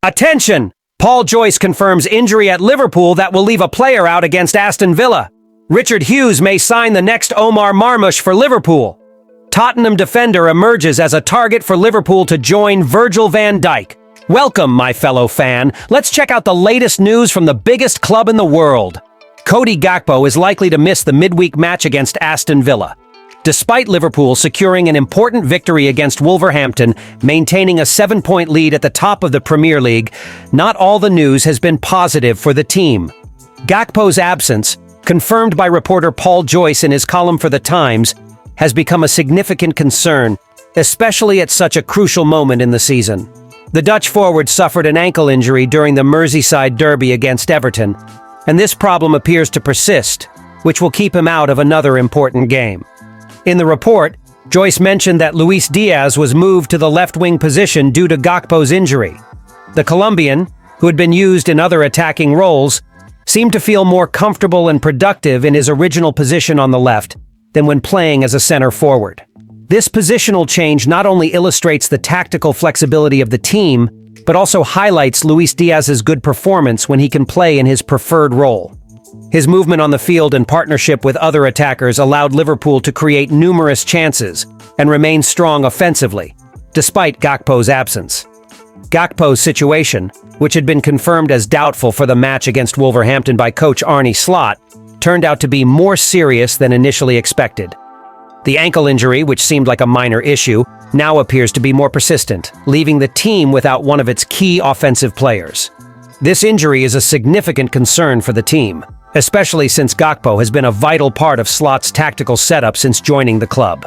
Attention! Paul Joyce confirms injury at Liverpool that will leave a player out against Aston Villa. Richard Hughes may sign the next Omar Marmoush for Liverpool. Tottenham defender emerges as a target for Liverpool to join Virgil van Dijk. Welcome, my fellow fan. Let's check out the latest news from the biggest club in the world. Cody Gakpo is likely to miss the midweek match against Aston Villa. Despite Liverpool securing an important victory against Wolverhampton, maintaining a 7-point lead at the top of the Premier League, not all the news has been positive for the team. Gakpo's absence, confirmed by reporter Paul Joyce in his column for The Times, has become a significant concern, especially at such a crucial moment in the season. The Dutch forward suffered an ankle injury during the Merseyside derby against Everton, and this problem appears to persist, which will keep him out of another important game. In the report, Joyce mentioned that Luis Diaz was moved to the left-wing position due to Gakpo's injury. The Colombian, who had been used in other attacking roles, seemed to feel more comfortable and productive in his original position on the left than when playing as a center forward. This positional change not only illustrates the tactical flexibility of the team, but also highlights Luis Diaz's good performance when he can play in his preferred role. His movement on the field in partnership with other attackers allowed Liverpool to create numerous chances and remain strong offensively, despite Gakpo's absence. Gakpo's situation, which had been confirmed as doubtful for the match against Wolverhampton by coach Arne Slot, turned out to be more serious than initially expected. The ankle injury, which seemed like a minor issue, now appears to be more persistent, leaving the team without one of its key offensive players. This injury is a significant concern for the team, especially since Gakpo has been a vital part of Slot's tactical setup since joining the club.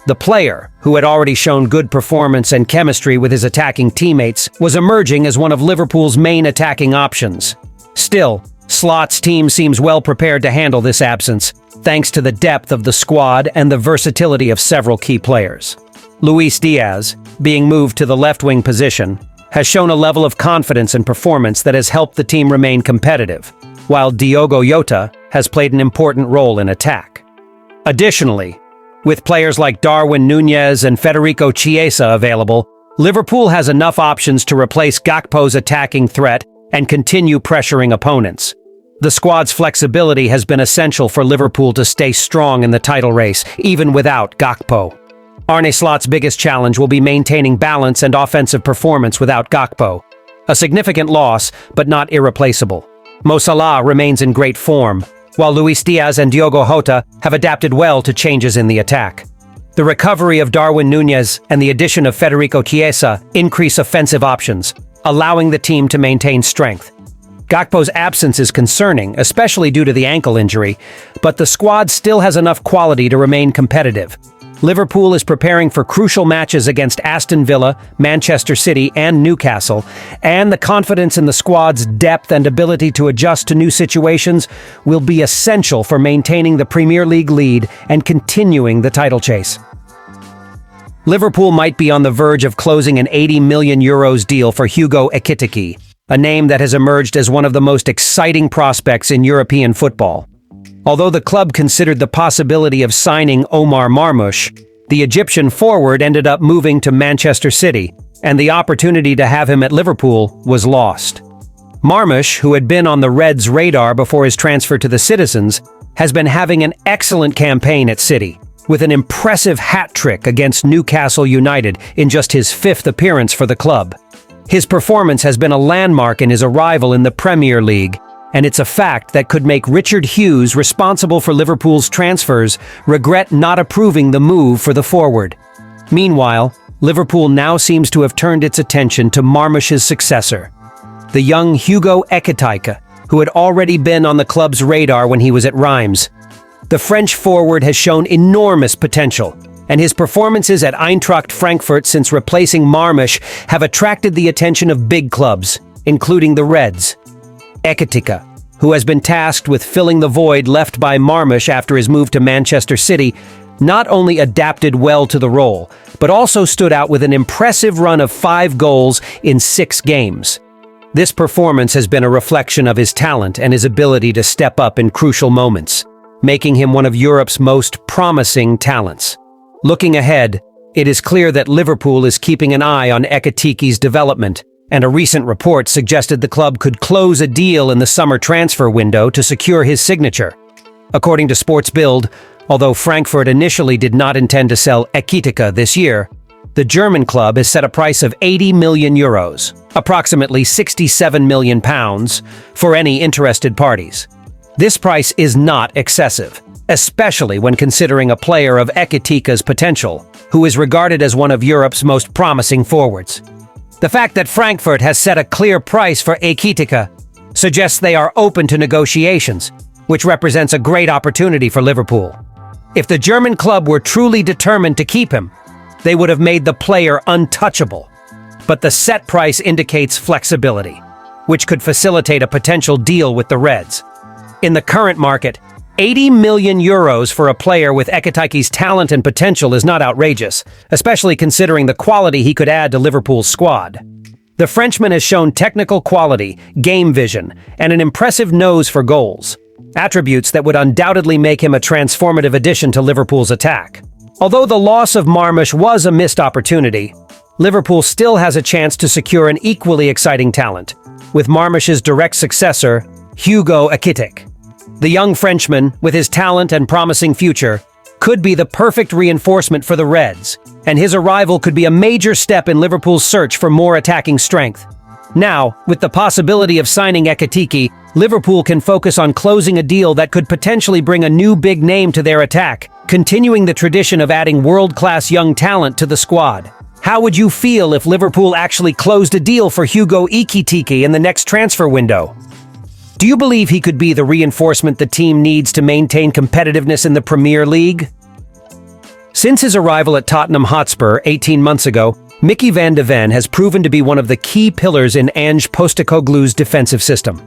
The player, who had already shown good performance and chemistry with his attacking teammates, was emerging as one of Liverpool's main attacking options. Still, Slot's team seems well prepared to handle this absence, thanks to the depth of the squad and the versatility of several key players. Luis Diaz, being moved to the left-wing position, has shown a level of confidence and performance that has helped the team remain competitive, while Diogo Jota has played an important role in attack. Additionally, with players like Darwin Núñez and Federico Chiesa available, Liverpool has enough options to replace Gakpo's attacking threat and continue pressuring opponents. The squad's flexibility has been essential for Liverpool to stay strong in the title race, even without Gakpo. Arne Slot's biggest challenge will be maintaining balance and offensive performance without Gakpo. A significant loss, but not irreplaceable. Mo Salah remains in great form, while Luis Diaz and Diogo Jota have adapted well to changes in the attack. The recovery of Darwin Núñez and the addition of Federico Chiesa increase offensive options, allowing the team to maintain strength. Gakpo's absence is concerning, especially due to the ankle injury, but the squad still has enough quality to remain competitive. Liverpool is preparing for crucial matches against Aston Villa, Manchester City, and Newcastle, and the confidence in the squad's depth and ability to adjust to new situations will be essential for maintaining the Premier League lead and continuing the title chase. Liverpool might be on the verge of closing an €80 million deal for Hugo Ekitike, a name that has emerged as one of the most exciting prospects in European football. Although the club considered the possibility of signing Omar Marmoush, the Egyptian forward ended up moving to Manchester City, and the opportunity to have him at Liverpool was lost. Marmoush, who had been on the Reds' radar before his transfer to the Citizens, has been having an excellent campaign at City, with an impressive hat-trick against Newcastle United in just his 5th appearance for the club. His performance has been a landmark in his arrival in the Premier League, and it's a fact that could make Richard Hughes, responsible for Liverpool's transfers, regret not approving the move for the forward. Meanwhile, Liverpool now seems to have turned its attention to Marmoush's successor, the young Hugo Ekitike, who had already been on the club's radar when he was at Reims. The French forward has shown enormous potential, and his performances at Eintracht Frankfurt since replacing Marmoush have attracted the attention of big clubs, including the Reds. Ekitike, who has been tasked with filling the void left by Marmoush after his move to Manchester City, not only adapted well to the role, but also stood out with an impressive run of 5 goals in 6 games. This performance has been a reflection of his talent and his ability to step up in crucial moments, making him one of Europe's most promising talents. Looking ahead, it is clear that Liverpool is keeping an eye on Ekitike's development, and a recent report suggested the club could close a deal in the summer transfer window to secure his signature. According to Sports Bild, although Frankfurt initially did not intend to sell Ekitike this year, the German club has set a price of €80 million, approximately £67 million, for any interested parties. This price is not excessive, especially when considering a player of Ekitike's potential, who is regarded as one of Europe's most promising forwards. The fact that Frankfurt has set a clear price for Ekitike suggests they are open to negotiations, which represents a great opportunity for Liverpool. If the German club were truly determined to keep him, they would have made the player untouchable. But the set price indicates flexibility, which could facilitate a potential deal with the Reds. In the current market, €80 million for a player with Ekitike's talent and potential is not outrageous, especially considering the quality he could add to Liverpool's squad. The Frenchman has shown technical quality, game vision, and an impressive nose for goals, attributes that would undoubtedly make him a transformative addition to Liverpool's attack. Although the loss of Marmoush was a missed opportunity, Liverpool still has a chance to secure an equally exciting talent, with Marmoush's direct successor, Hugo Ekitike. The young Frenchman, with his talent and promising future, could be the perfect reinforcement for the Reds, and his arrival could be a major step in Liverpool's search for more attacking strength. Now, with the possibility of signing Ekitike, Liverpool can focus on closing a deal that could potentially bring a new big name to their attack, continuing the tradition of adding world-class young talent to the squad. How would you feel if Liverpool actually closed a deal for Hugo Ekitike in the next transfer window? Do you believe he could be the reinforcement the team needs to maintain competitiveness in the Premier League? Since his arrival at Tottenham Hotspur 18 months ago, Micky van de Ven has proven to be one of the key pillars in Ange Postecoglou's defensive system.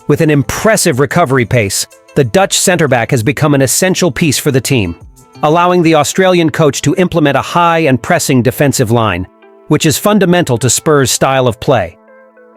With an impressive recovery pace, the Dutch centre-back has become an essential piece for the team, allowing the Australian coach to implement a high and pressing defensive line, which is fundamental to Spurs' style of play.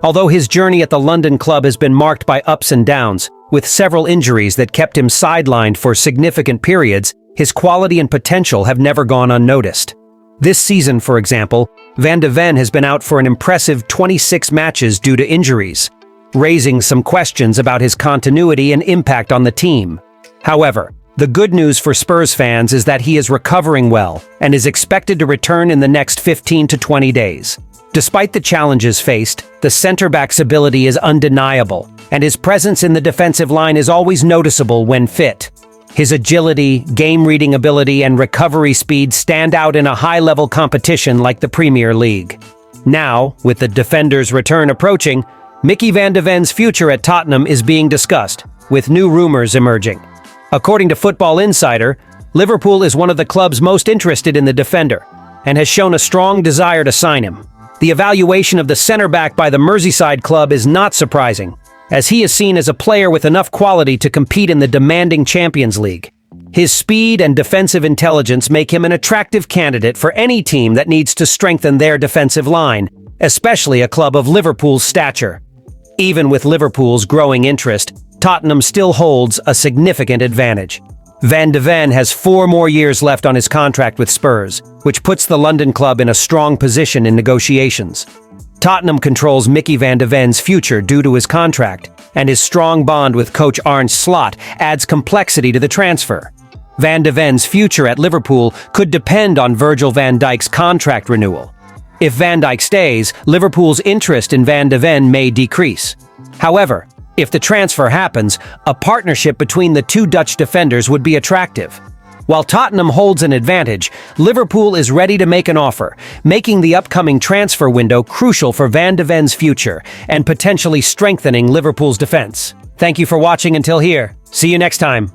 Although his journey at the London club has been marked by ups and downs, with several injuries that kept him sidelined for significant periods, his quality and potential have never gone unnoticed. This season, for example, Van de Ven has been out for an impressive 26 matches due to injuries, raising some questions about his continuity and impact on the team. However, the good news for Spurs fans is that he is recovering well and is expected to return in the next 15 to 20 days. Despite the challenges faced, the centre-back's ability is undeniable, and his presence in the defensive line is always noticeable when fit. His agility, game-reading ability, and recovery speed stand out in a high-level competition like the Premier League. Now, with the defender's return approaching, Micky van de Ven's future at Tottenham is being discussed, with new rumors emerging. According to Football Insider, Liverpool is one of the clubs most interested in the defender, and has shown a strong desire to sign him. The evaluation of the centre-back by the Merseyside club is not surprising, as he is seen as a player with enough quality to compete in the demanding Champions League. His speed and defensive intelligence make him an attractive candidate for any team that needs to strengthen their defensive line, especially a club of Liverpool's stature. Even with Liverpool's growing interest, Tottenham still holds a significant advantage. Van de Ven has 4 more years left on his contract with Spurs, which puts the London club in a strong position in negotiations. Tottenham controls Micky van de Ven's future due to his contract, and his strong bond with coach Arne Slot adds complexity to the transfer. Van de Ven's future at Liverpool could depend on Virgil van Dijk's contract renewal. If Van Dijk stays, Liverpool's interest in Van de Ven may decrease. However, if the transfer happens, a partnership between the two Dutch defenders would be attractive. While Tottenham holds an advantage, Liverpool is ready to make an offer, making the upcoming transfer window crucial for Van de Ven's future and potentially strengthening Liverpool's defense. Thank you for watching until here. See you next time.